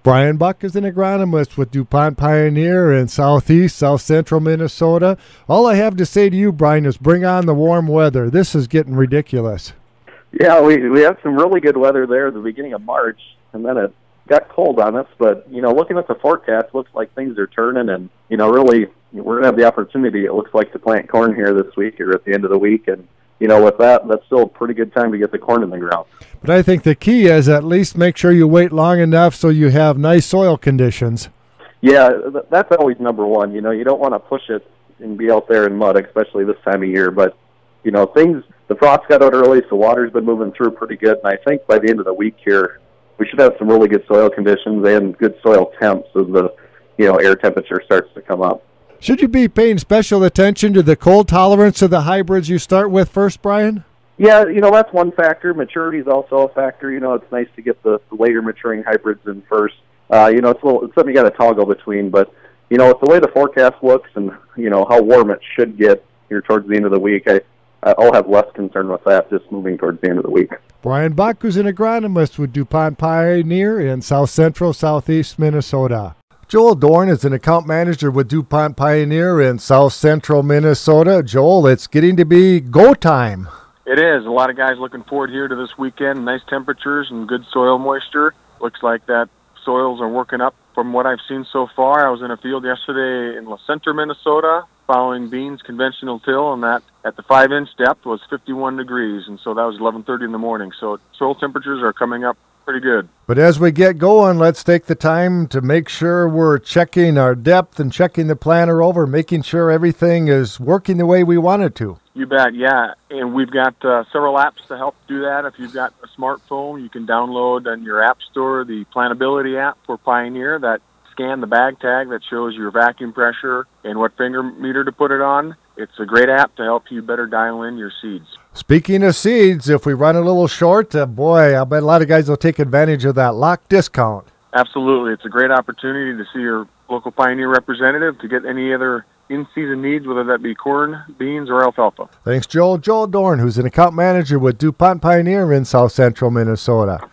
Brian Buck is an agronomist with DuPont Pioneer in southeast, south central Minnesota. All I have to say to you, Brian, is bring on the warm weather. This is getting ridiculous. Yeah, we had some really good weather there at the beginning of March, and then it got cold on us. But, looking at the forecast, looks like things are turning, and, really, we're going to have the opportunity, it looks like, to plant corn here this week or at the end of the week. And, with that, that's still a pretty good time to get the corn in the ground. But I think the key is at least make sure you wait long enough so you have nice soil conditions. Yeah, that's always number one. You don't want to push it and be out there in mud, especially this time of year. But, the frost got out early, so water's been moving through pretty good. And I think by the end of the week here, we should have some really good soil conditions and good soil temps as the, air temperature starts to come up. Should you be paying special attention to the cold tolerance of the hybrids you start with first, Brian? Yeah, that's one factor. Maturity is also a factor. It's nice to get the later maturing hybrids in first. It's something you got to toggle between. But, with the way the forecast looks and, how warm it should get here towards the end of the week, I'll have less concern with that just moving towards the end of the week. Brian Buck, who's an agronomist with DuPont Pioneer in south central, southeast Minnesota. Joel Dorn is an account manager with DuPont Pioneer in south central Minnesota. Joel, it's getting to be go time. It is. A lot of guys looking forward here to this weekend. Nice temperatures and good soil moisture. Looks like that soils are working up from what I've seen so far. I was in a field yesterday in center Minnesota following beans conventional till, and that at the 5-inch depth was 51 degrees, and so that was 11:30 in the morning. So soil temperatures are coming up pretty good. But as we get going, let's take the time to make sure we're checking our depth and checking the planter over, making sure everything is working the way we want it to. You bet, yeah. And we've got several apps to help do that. If you've got a smartphone, you can download on your app store the Plantability app for Pioneer that scan the bag tag that shows your vacuum pressure and what finger meter to put it on. It's a great app to help you better dial in your seeds. Speaking of seeds, if we run a little short, boy, I bet a lot of guys will take advantage of that lock discount. Absolutely. It's a great opportunity to see your local Pioneer representative to get any other in-season needs, whether that be corn, beans, or alfalfa. Thanks, Joel. Joel Dorn, who's an account manager with DuPont Pioneer in south central Minnesota.